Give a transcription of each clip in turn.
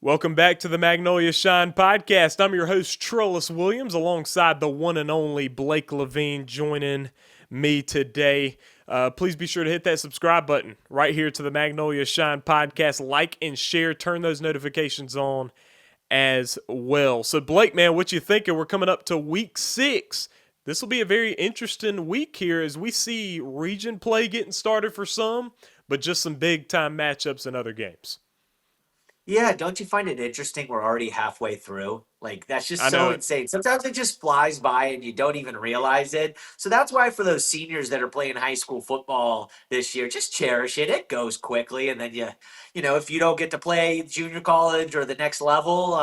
Welcome back to the Magnolia Shine Podcast. I'm your host, Trellis Williams, alongside the one and only Blake Levine joining me today. Please be sure to hit that subscribe button right here to the Magnolia Shine Podcast. Like and share, turn those notifications on as well. So, Blake, man, what you thinking? We're coming up to week 6. This will be a very interesting week here as we see region play getting started for some, but just some big-time matchups in other games. Yeah, don't you find it interesting we're already halfway through? Like, that's just I so know it. insane. Sometimes it just flies by and you don't even realize it. So that's why for those seniors that are playing high school football this year, just cherish it. It goes quickly. And then if you don't get to play junior college or the next level,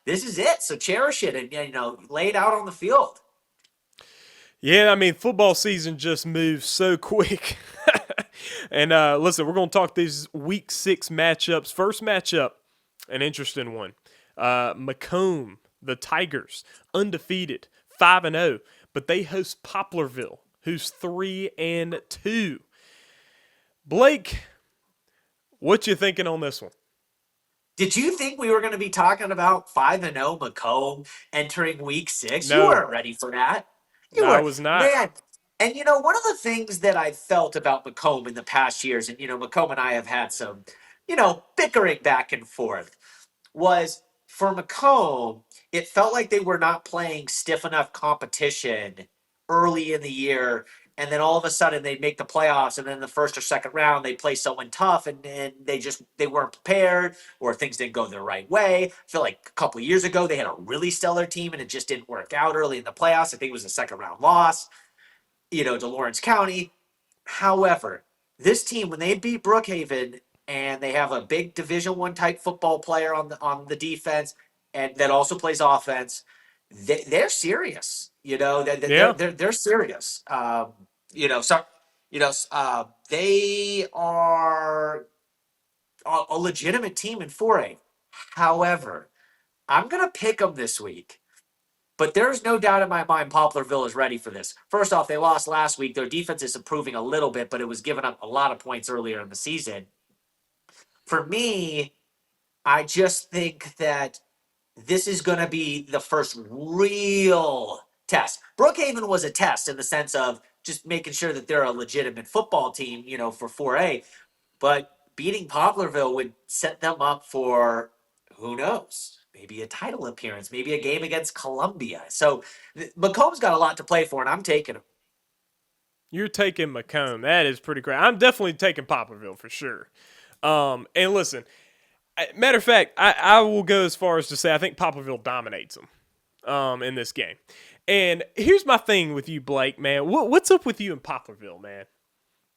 this is it. So cherish it and, lay it out on the field. Yeah, I mean, football season just moves so quick. And listen, we're going to talk these week 6 matchups. First matchup, an interesting one. McComb, the Tigers, undefeated, 5-0, but they host Poplarville, who's 3-2. Blake, what you thinking on this one? Did you think we were going to be talking about 5-0 McComb entering week 6? You No, weren't ready for that. You no, I were, was not. man. And one of the things that I felt about McComb in the past years, and McComb and I have had some, bickering back and forth, was for McComb, it felt like they were not playing stiff enough competition early in the year. And then all of a sudden they'd make the playoffs, and then the first or second round they play someone tough, and they weren't prepared, or things didn't go their right way. I feel like a couple of years ago they had a really stellar team, and it just didn't work out early in the playoffs. I think it was a second round loss, to Lawrence County. However, this team, when they beat Brookhaven and they have a big Division I type football player on the defense and that also plays offense, they're serious. They're Yeah, they're, they're serious. So they are a legitimate team in 4A. However, I'm gonna pick them this week. But there's no doubt in my mind Poplarville is ready for this. First off, they lost last week. Their defense is improving a little bit, but it was giving up a lot of points earlier in the season. For me, I just think that this is going to be the first real test. Brookhaven was a test in the sense of just making sure that they're a legitimate football team, for 4A. But beating Poplarville would set them up for who knows, maybe a title appearance, maybe a game against Columbia. So McComb's got a lot to play for, and I'm taking him. you're taking McComb. That is pretty great. I'm definitely taking Poplarville for sure. And listen, matter of fact, I will go as far as to say I think Poplarville dominates them in this game. And here's my thing with you, Blake, man. What's up with you in Poplarville, man?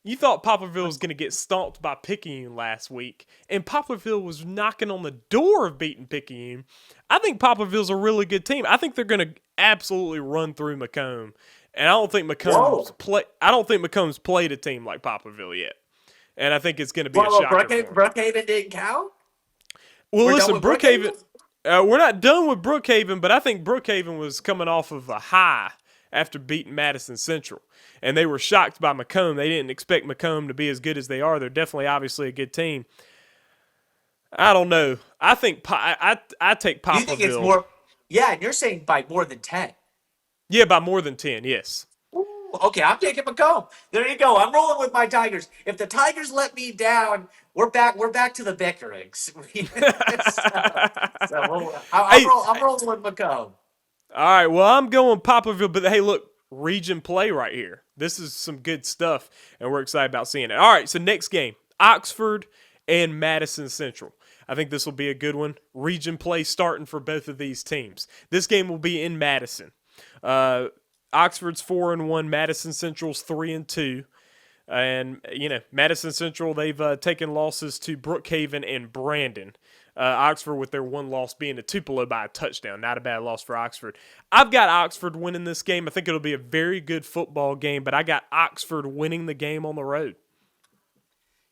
You thought Poplarville was going to get stomped by Picayune last week, and Poplarville was knocking on the door of beating Picayune. I think Poplarville's a really good team. I think they're going to absolutely run through McComb, and I don't think McComb's Whoa. play. I don't think McComb's played a team like Poplarville yet, and I think it's going to be a Well, shocker for him. Brookhaven didn't count? Well, We're done listen, with Brookhaven? Brookhaven. We're not done with Brookhaven, but I think Brookhaven was coming off of a high after beating Madison Central, and they were shocked by McComb. They didn't expect McComb to be as good as they are. They're definitely, obviously, a good team. I don't know. I think I take You think it's Poplarville. more? Yeah, and you're saying by more than 10. Yeah, by more than 10. Yes. Ooh, okay, I'm taking McComb. There you go. I'm rolling with my Tigers. If the Tigers let me down, we're back. We're back to the bickerings. Hey, I'm rolling with McComb. all right. Well, I'm going Poplarville, but hey, look, region play right here. This is some good stuff, and we're excited about seeing it. All right. So next game, Oxford and Madison Central. I think this will be a good one. Region play starting for both of these teams. This game will be in Madison. Uh, Oxford's 4-1, Madison Central's 3-2. And, Madison Central, they've taken losses to Brookhaven and Brandon. Oxford with their one loss being to Tupelo by a touchdown. Not a bad loss for Oxford. I've got Oxford winning this game. I think it'll be a very good football game, but I got Oxford winning the game on the road.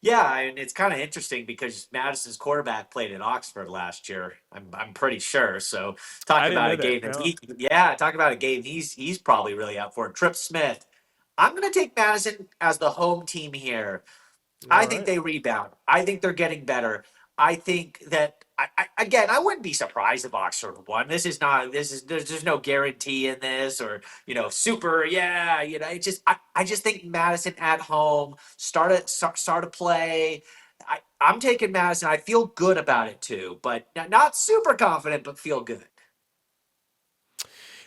Yeah, and it's kind of interesting because Madison's quarterback played at Oxford last year. I'm pretty sure. So talk I didn't about know a that. game that Yeah. talk about a game he's probably really up for. Trip Smith. I'm gonna take Madison as the home team here. I All think right. they rebound. I think they're getting better. I think that again, I wouldn't be surprised if Oxford won. There's no guarantee in this, or super. Yeah, I just think Madison at home start to play. I'm taking Madison. I feel good about it too, but not super confident, but feel good.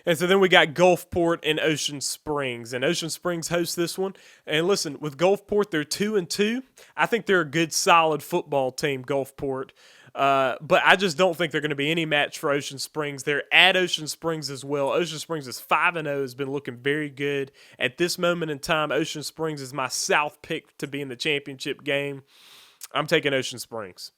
And so then we got Gulfport and Ocean Springs. And Ocean Springs hosts this one. And listen, with Gulfport, they're 2-2. I think they're a good, solid football team, Gulfport. But I just don't think they're going to be any match for Ocean Springs. They're at Ocean Springs as well. Ocean Springs is 5-0, has been looking very good. At this moment in time, Ocean Springs is my South pick to be in the championship game. I'm taking Ocean Springs.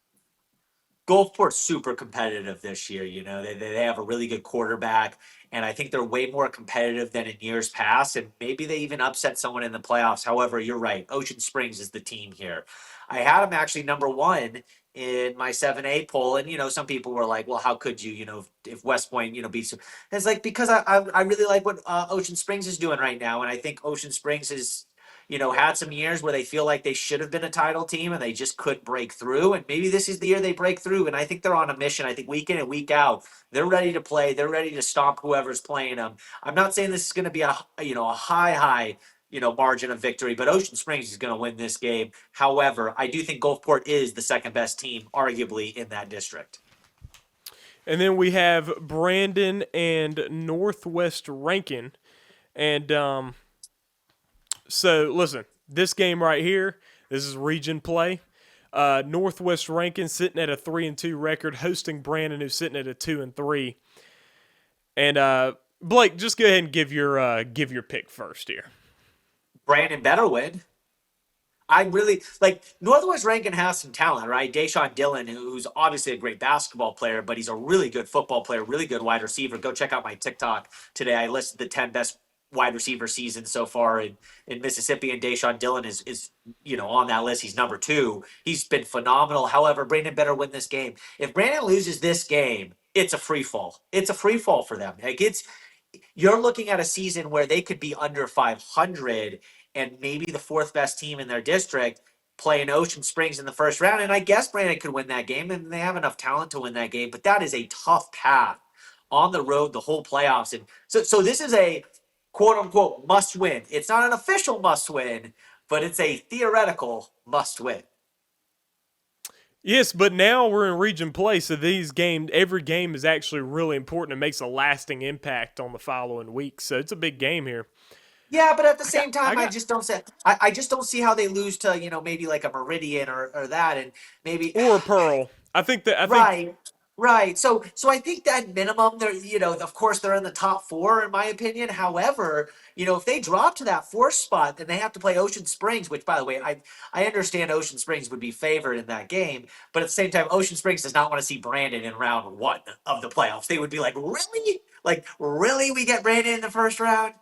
Gulfport's super competitive this year. They have a really good quarterback, and I think they're way more competitive than in years past. And maybe they even upset someone in the playoffs. However, you're right. Ocean Springs is the team here. I had them actually number one in my 7A poll, and some people were like, "Well, how could you? If West Point, beats." It's like because I really like what Ocean Springs is doing right now, and I think Ocean Springs is had some years where they feel like they should have been a title team and they just couldn't break through. And maybe this is the year they break through. And I think they're on a mission. I think week in and week out, they're ready to play. They're ready to stomp whoever's playing them. I'm not saying this is going to be a high margin of victory, but Ocean Springs is going to win this game. However, I do think Gulfport is the second best team, arguably, in that district. And then we have Brandon and Northwest Rankin. And so, listen, this game right here, this is region play. Northwest Rankin sitting at a 3-2 record, hosting Brandon, who's sitting at a 2-3. And Blake, just go ahead and give your pick first here. Brandon better win. I really like Northwest Rankin has some talent, right? Deshaun Dillon, who's obviously a great basketball player, but he's a really good football player, really good wide receiver. Go check out my TikTok today. I listed the 10 best wide receiver seasons so far in Mississippi, and Deshaun Dillon is on that list. He's number 2. He's been phenomenal. However, Brandon better win this game. If Brandon loses this game, it's a free fall. It's a free fall for them. You're looking at a season where they could be under 500 and maybe the 4th best team in their district playing Ocean Springs in the first round. And I guess Brandon could win that game, and they have enough talent to win that game. But that is a tough path on the road, the whole playoffs. And so this is a quote unquote must win. It's not an official must win, but it's a theoretical must win. Yes, but now we're in region play, so every game is actually really important and makes a lasting impact on the following week. So it's a big game here. Yeah, but at the same time, I just don't see how they lose to maybe like a Meridian or that, and maybe or a Pearl. Right. So I think that minimum, they're of course they're in the top 4 in my opinion. However, if they drop to that 4th spot, then they have to play Ocean Springs, which by the way, I understand Ocean Springs would be favored in that game, but at the same time, Ocean Springs does not want to see Brandon in round 1 of the playoffs. They would be like, really? Like, really? We get Brandon in the first round?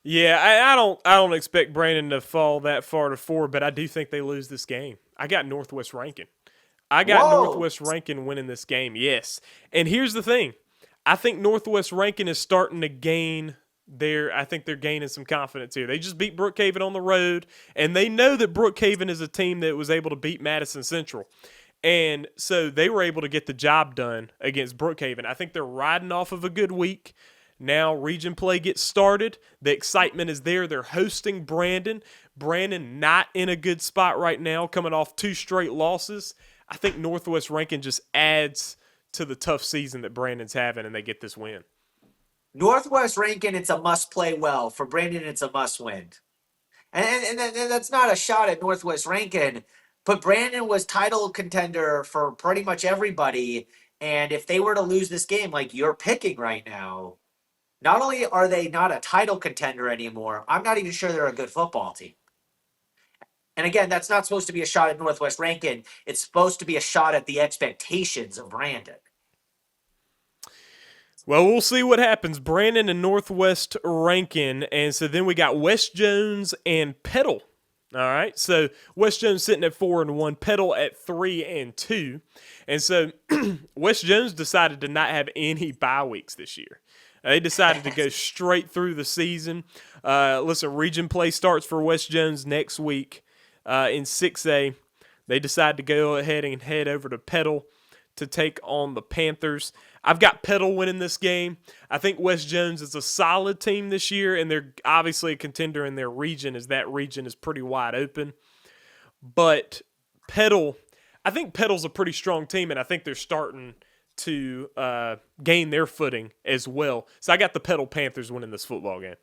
Yeah, I don't expect Brandon to fall that far to 4, but I do think they lose this game. I got Northwest Rankin. Northwest Rankin winning this game, yes. And here's the thing. I think Northwest Rankin is starting to gain I think they're gaining some confidence here. They just beat Brookhaven on the road, and they know that Brookhaven is a team that was able to beat Madison Central. And so they were able to get the job done against Brookhaven. I think they're riding off of a good week. Now region play gets started. The excitement is there. They're hosting Brandon. Brandon not in a good spot right now, coming off 2 straight losses. I think Northwest Rankin just adds to the tough season that Brandon's having, and they get this win. Northwest Rankin, it's a must play well. For Brandon, it's a must win. And that's not a shot at Northwest Rankin, but Brandon was title contender for pretty much everybody. And if they were to lose this game like you're picking right now, not only are they not a title contender anymore, I'm not even sure they're a good football team. And again, that's not supposed to be a shot at Northwest Rankin. It's supposed to be a shot at the expectations of Brandon. Well, we'll see what happens. Brandon and Northwest Rankin. And so then we got West Jones and Petal. All right. So West Jones sitting at 4-1, Petal at 3-2. And so West Jones decided to not have any bye weeks this year. They decided to go straight through the season. Listen, region play starts for West Jones next week in 6A. They decide to go ahead and head over to Petal to take on the Panthers. I've got Petal winning this game. I think West Jones is a solid team this year, and they're obviously a contender in their region, as that region is pretty wide open. But Petal, I think Petal's a pretty strong team, and I think they're starting to gain their footing as well. So I got the Petal Panthers winning this football game.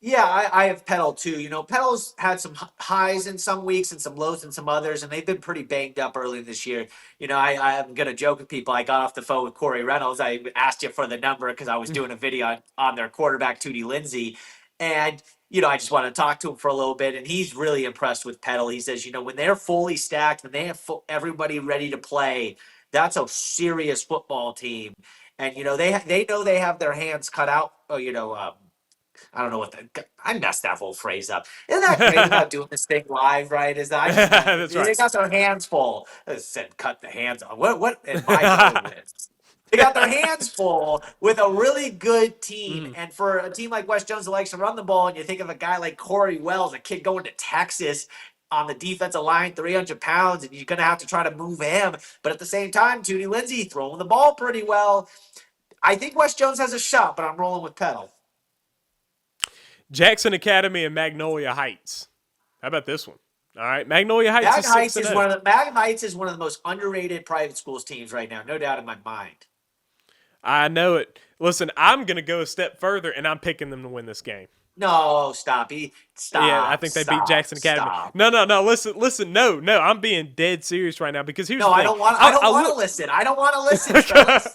Yeah, I have Petal too. Petal's had some highs in some weeks and some lows in some others, and they've been pretty banged up early this year. I'm going to joke with people. I got off the phone with Corey Reynolds. I asked you for the number because I was doing a video on their quarterback, Tootie Lindsay. And, I just want to talk to him for a little bit, and he's really impressed with Petal. He says, when they're fully stacked, when they have everybody ready to play, that's a serious football team. And, they know they have their hands cut out, I don't know I messed that whole phrase up. Isn't that great about doing this thing live, right? Is that That's they right. got their hands full. I said cut the hands off. What in my government? They got their hands full with a really good team. And for a team like West Jones that likes to run the ball, and you think of a guy like Corey Wells, a kid going to Texas on the defensive line, 300 pounds, and you're going to have to try to move him. But at the same time, Tootie Lindsay throwing the ball pretty well. I think West Jones has a shot, but I'm rolling with Petal. Jackson Academy and Magnolia Heights. How about this one? All right, Magnolia Heights is 6-0. Mag Heights is one of the most underrated private schools teams right now, no doubt in my mind. I know it. Listen, I'm going to go a step further, and I'm picking them to win this game. No, stop. Stop. Yeah, I think they beat Jackson Academy. Stop. No. Listen. No. I'm being dead serious right now because here's the thing. I don't want to listen. I don't want to listen, Trellis.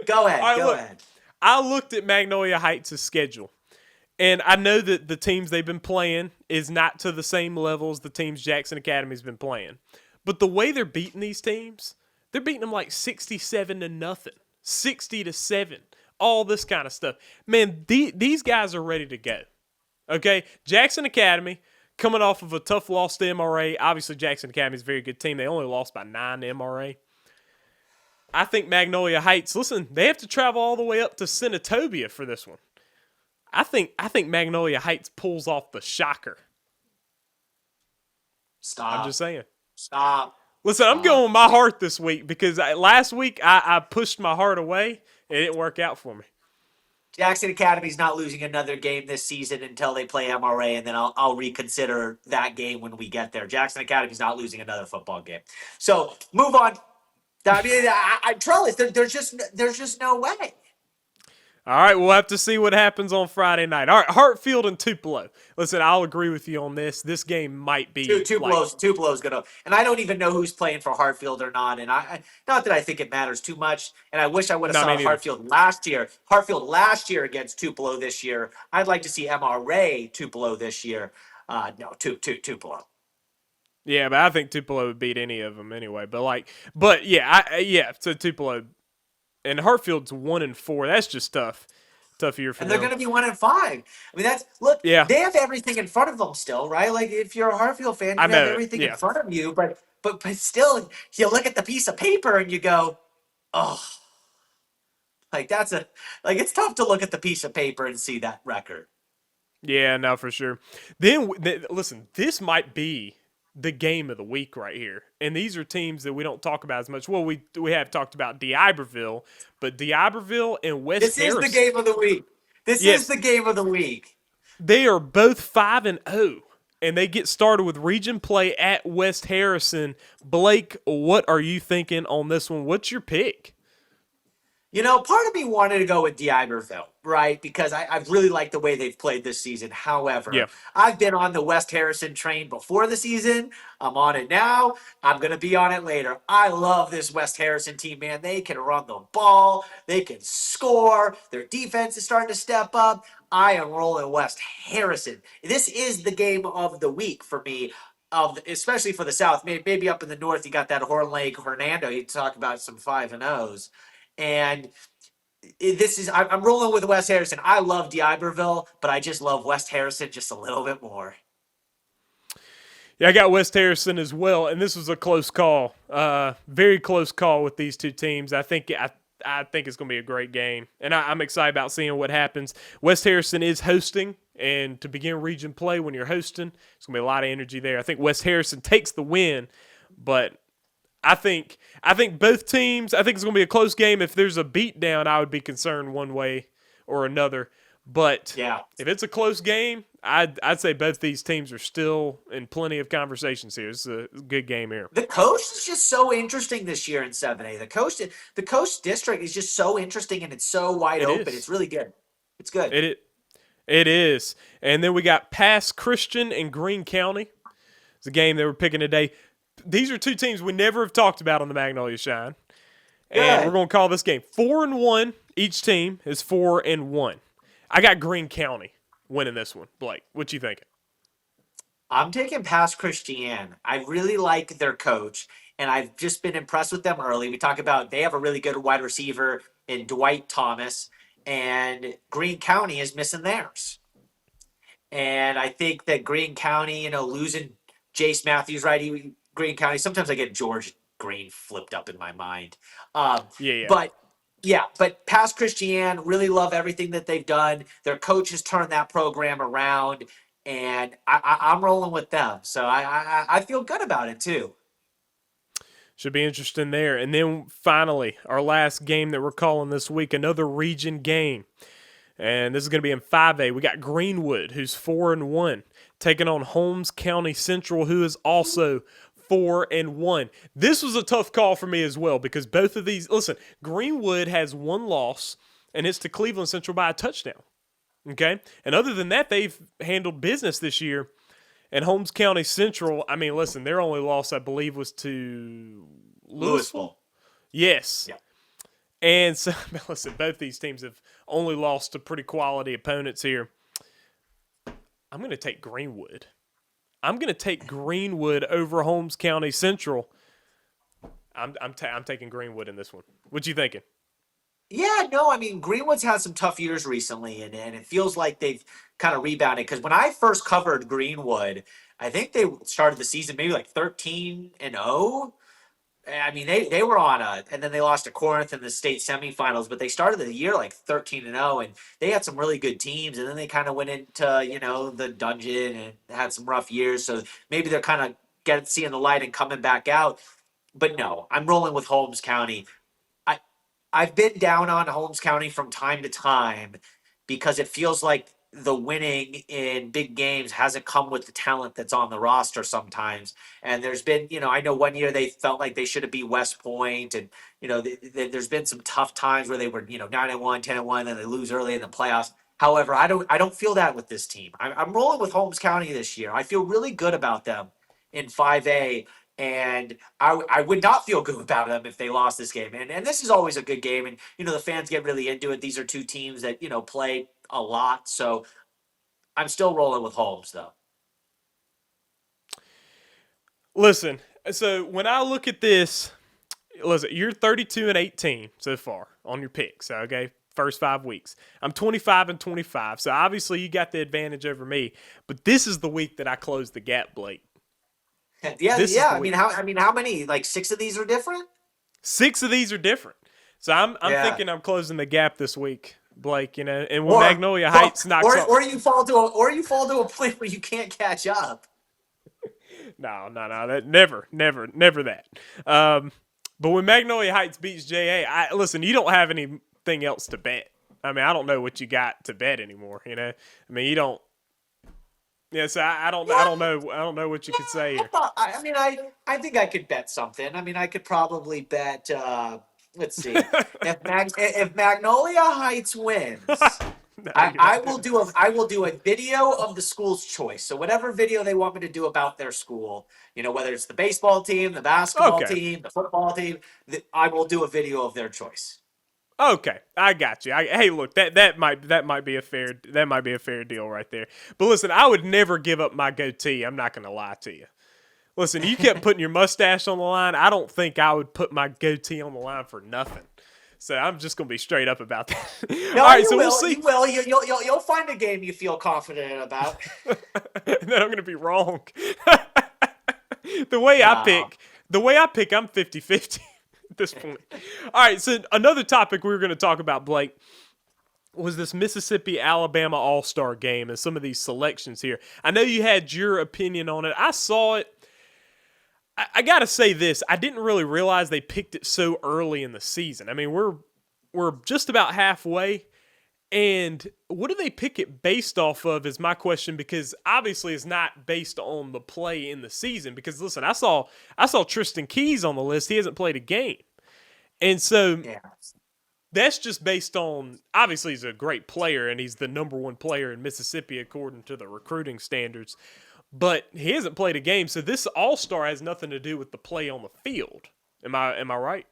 Go ahead. Right, go ahead. I looked at Magnolia Heights' schedule. And I know that the teams they've been playing is not to the same level as the teams Jackson Academy's been playing. But the way they're beating these teams, they're beating them like 67-0, 60-7, all this kind of stuff. Man, these guys are ready to go. Okay? Jackson Academy, coming off of a tough loss to MRA. Obviously, Jackson Academy is a very good team. They only lost by 9 to MRA. I think Magnolia Heights, listen, they have to travel all the way up to Senatobia for this one. I think Magnolia Heights pulls off the shocker. Stop. I'm just saying. Stop. Listen, I'm going with my heart this week because last week I pushed my heart away and it didn't work out for me. Jackson Academy's not losing another game this season until they play MRA, and then I'll reconsider that game when we get there. Jackson Academy's not losing another football game. So move on. I mean, Trellis, there's just no way. All right, we'll have to see what happens on Friday night. All right, Hartfield and Tupelo. Listen, I'll agree with you on this. This game might be Tupelo's gonna, and I don't even know who's playing for Hartfield or not. And I not that I think it matters too much. And I wish I would have saw Hartfield last year. Hartfield last year against Tupelo this year. I'd like to see MRA Tupelo this year. No, Tupelo. Yeah, but I think Tupelo would beat any of them anyway. So Tupelo. And Hartfield's 1-4. That's just tough. Tough year for them. And they're going to be 1-5. I mean, they have everything in front of them still, right? Like, if you're a Hartfield fan, you have everything in front of you. But still, you look at the piece of paper and you go, oh. Like, it's tough to look at the piece of paper and see that record. Yeah, no, for sure. Then, listen, this might be the game of the week right here. And these are teams that we don't talk about as much. Well, we have talked about D'Iberville, but D'Iberville and West Harrison. This is the game of the week. This is the game of the week. They are both 5-0, and they get started with region play at West Harrison. Blake, what are you thinking on this one? What's your pick? Part of me wanted to go with D'Iberville, right? Because I really like the way they've played this season. However, I've been on the West Harrison train before the season. I'm on it now. I'm going to be on it later. I love this West Harrison team, man. They can run the ball. They can score. Their defense is starting to step up. I am rolling West Harrison. This is the game of the week for me. Especially for the South. Maybe up in the North, you got that Horn Lake Hernando. You talk about some 5-0s. And I'm rolling with West Harrison. I love D'Iberville, but I just love West Harrison just a little bit more. Yeah, I got West Harrison as well, and this was a close call. Very close call with these two teams. I think it's going to be a great game, and I'm excited about seeing what happens. West Harrison is hosting and to begin region play when you're hosting. It's going to be a lot of energy there. I think West Harrison takes the win, but I think both teams, I think it's going to be a close game. If there's a beatdown, I would be concerned one way or another. But Yeah. if it's a close game, I'd say both these teams are still in plenty of conversations here. It's a good game here. The coast is just so interesting this year in 7A. The coast district is just so interesting, and it's so wide open. Is. It's really good. It's good. It is. And then we got Pass Christian and Greene County. It's a game they were picking today. These are two teams we never have talked about on the Magnolia Shine. And we're going to call this game 4-1. Each team is 4-1. I got Greene County winning this one. Blake, what you thinking? I'm taking Pass Christian. I really like their coach, and I've just been impressed with them early. We talk about they have a really good wide receiver in Dwight Thomas, and Greene County is missing theirs. And I think that Greene County, losing Jace Matthews, right? Greene County. Sometimes I get George Greene flipped up in my mind. Yeah. But past Christiane, really love everything that they've done. Their coach has turned that program around, and I'm rolling with them. So I feel good about it too. Should be interesting there. And then finally, our last game that we're calling this week, another region game. And this is going to be in 5A. We got Greenwood, who's 4-1, taking on Holmes County Central, who is also 4-1. This was a tough call for me as well because both of these, listen, Greenwood has one loss, and it's to Cleveland Central by a touchdown. Okay? And other than that, they've handled business this year. And Holmes County Central, I mean, listen, their only loss, I believe, was to Louisville. Yes. Yeah. And so, listen, both these teams have only lost to pretty quality opponents here. I'm going to take Greenwood. I'm going to take Greenwood over Holmes County Central. I'm taking Greenwood in this one. What you thinking? Yeah, no, I mean, Greenwood's had some tough years recently, and it feels like they've kind of rebounded. Because when I first covered Greenwood, I think they started the season maybe like 13-0. I mean, they were and then they lost to Corinth in the state semifinals, but they started the year like 13-0, and they had some really good teams, and then they kind of went into, the dungeon and had some rough years. So maybe they're kind of seeing the light and coming back out. But no, I'm rolling with Holmes County. I've been down on Holmes County from time to time because it feels like the winning in big games hasn't come with the talent that's on the roster sometimes. And there's been, I know one year they felt like they should have beat West Point, and, there's been some tough times where they were, 9-1, 10-1, and they lose early in the playoffs. However, I don't feel that with this team. I'm rolling with Holmes County this year. I feel really good about them in 5A. And I would not feel good about them if they lost this game. And this is always a good game. And, the fans get really into it. These are two teams that, play a lot. So I'm still rolling with Holmes, though. Listen, so when I look at this, listen, you're 32-18 so far on your picks, okay? First 5 weeks. I'm 25-25. So obviously you got the advantage over me. But this is the week that I closed the gap, Blake. Yeah. I mean, how many? Like 6 of these are different? 6 of these are different. So I'm thinking I'm closing the gap this week, Blake. And when Magnolia Heights knocks up, or you fall to a point where you can't catch up. No, that never that. But when Magnolia Heights beats JA, listen, you don't have anything else to bet. I mean, I don't know what you got to bet anymore. I mean, you don't. Yeah, so I don't know what you could say here. I think I could bet something. I mean, I could probably bet. Let's see, if Magnolia Heights wins, I will do a video of the school's choice. So whatever video they want me to do about their school, whether it's the baseball team, the basketball team, the football team, I will do a video of their choice. Okay, I got you. Hey, look, that might be a fair deal right there. But listen, I would never give up my goatee. I'm not going to lie to you. Listen, you kept putting your mustache on the line. I don't think I would put my goatee on the line for nothing. So I'm just going to be straight up about that. No, all right, so we'll see. You'll find a game you feel confident about. And then I'm going to be wrong. The way I pick, I'm 50-50. At this point. All right, so another topic we were going to talk about, Blake, was this Mississippi-Alabama All-Star game and some of these selections here. I know you had your opinion on it. I saw it. I got to say this. I didn't really realize they picked it so early in the season. I mean, we're just about halfway. And what do they pick it based off of is my question, because obviously it's not based on the play in the season. Because listen, I saw Tristan Keys on the list. He hasn't played a game. And so that's just based on, obviously he's a great player and he's the number one player in Mississippi according to the recruiting standards. But he hasn't played a game, so this All-Star has nothing to do with the play on the field. Am I right?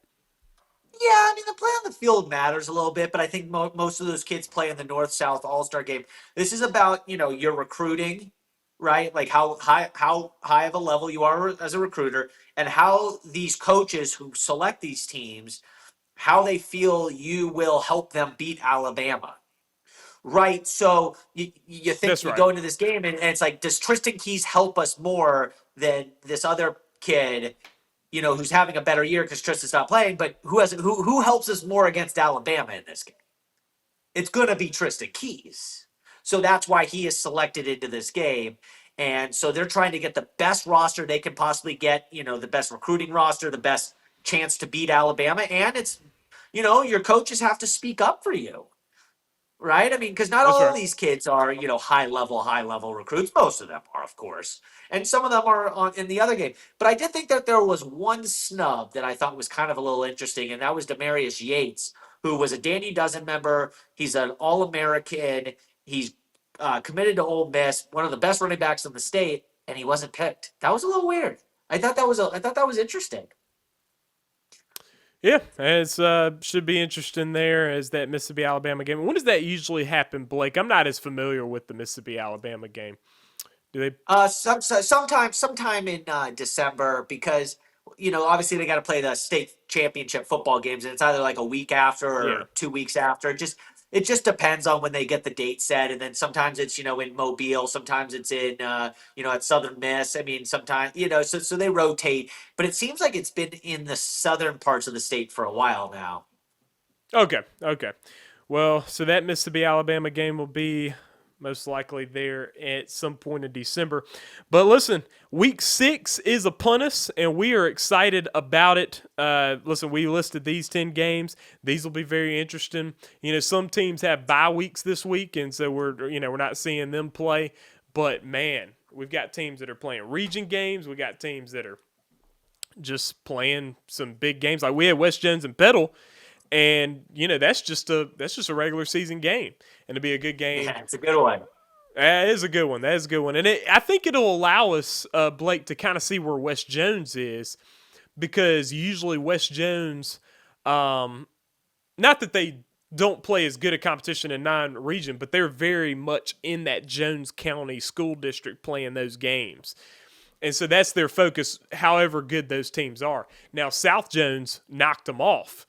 Yeah, I mean, the play on the field matters a little bit, but I think most of those kids play in the North-South All-Star game. This is about, your recruiting, right? Like how high of a level you are as a recruiter, and how these coaches who select these teams, how they feel you will help them beat Alabama. Right. So you think That's you right. go into this game and it's like, does Tristan Keys help us more than this other kid, who's having a better year because Tristan's not playing, but who helps us more against Alabama in this game? It's going to be Tristan Keys. So that's why he is selected into this game. And so they're trying to get the best roster they can possibly get, the best recruiting roster, the best chance to beat Alabama. And it's, your coaches have to speak up for you. Right? I mean, because not That's all right. of these kids are, high level recruits. Most of them are, of course. And some of them are in the other game. But I did think that there was one snub that I thought was kind of a little interesting, and that was Demarius Yates, who was a Danny Dozen member. He's an All-American. He's committed to Ole Miss, one of the best running backs in the state, and he wasn't picked. That was a little weird. I thought that was interesting. Yeah, it's should be interesting there as that Mississippi-Alabama game. When does that usually happen, Blake? I'm not as familiar with the Mississippi-Alabama game. Do they? Sometime in December, because obviously they got to play the state championship football games, and it's either like a week after or 2 weeks after. It just depends on when they get the date set, and then sometimes it's in Mobile, sometimes it's in at Southern Miss. I mean, sometimes so they rotate, but it seems like it's been in the southern parts of the state for a while now. Okay. Well, so that Mississippi-Alabama game will be most likely there at some point in December. But listen, week 6 is upon us, and we are excited about it. Listen, we listed these 10 games. These will be very interesting. Some teams have bye weeks this week, and so we're not seeing them play. But, man, we've got teams that are playing region games. We got teams that are just playing some big games. Like we had West Jones and Petal. And that's just a regular season game, and it'll be a good game. Yeah, it's a good one. That is a good one. And I think it'll allow us, Blake, to kind of see where West Jones is, because usually West Jones, not that they don't play as good a competition in non-region, but they're very much in that Jones County school district playing those games. And so that's their focus, however good those teams are. Now, South Jones knocked them off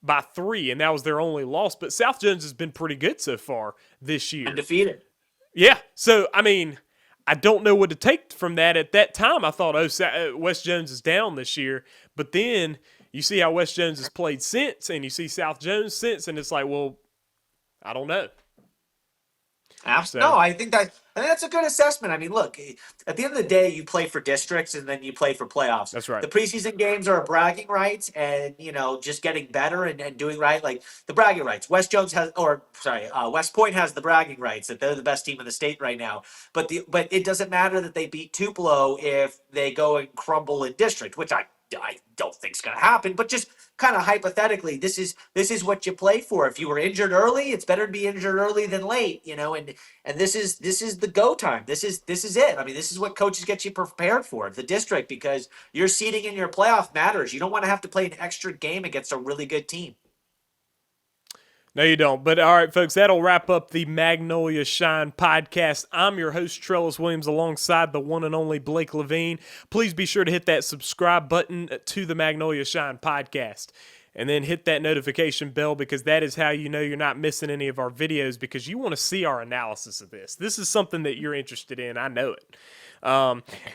by 3, and that was their only loss. But South Jones has been pretty good so far this year. Undefeated. Yeah. So, I mean, I don't know what to take from that. At that time, I thought, West Jones is down this year. But then you see how West Jones has played since, and you see South Jones since, and it's like, well, I don't know. No, I think that's a good assessment. I mean, look, at the end of the day, you play for districts and then you play for playoffs. That's right. The preseason games are bragging rights and, just getting better and doing right. Like the bragging rights. West Point has the bragging rights that they're the best team in the state right now. But it doesn't matter that they beat Tupelo if they go and crumble in district, which I don't think is going to happen, but just kind of hypothetically, this is what you play for. If you were injured early, it's better to be injured early than late, and this is the go time. This is it. I mean, this is what coaches get you prepared for, the district, because your seeding in your playoff matters. You don't want to have to play an extra game against a really good team. No, you don't. But all right, folks, that'll wrap up the Magnolia Shine podcast. I'm your host, Trellis Williams, alongside the one and only Blake Levine. Please be sure to hit that subscribe button to the Magnolia Shine podcast. And then hit that notification bell, because that is how you know you're not missing any of our videos, because you want to see our analysis of this. This is something that you're interested in. I know it.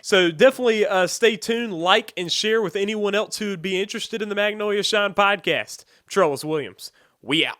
So definitely stay tuned, like, and share with anyone else who would be interested in the Magnolia Shine podcast. Trellis Williams, we out.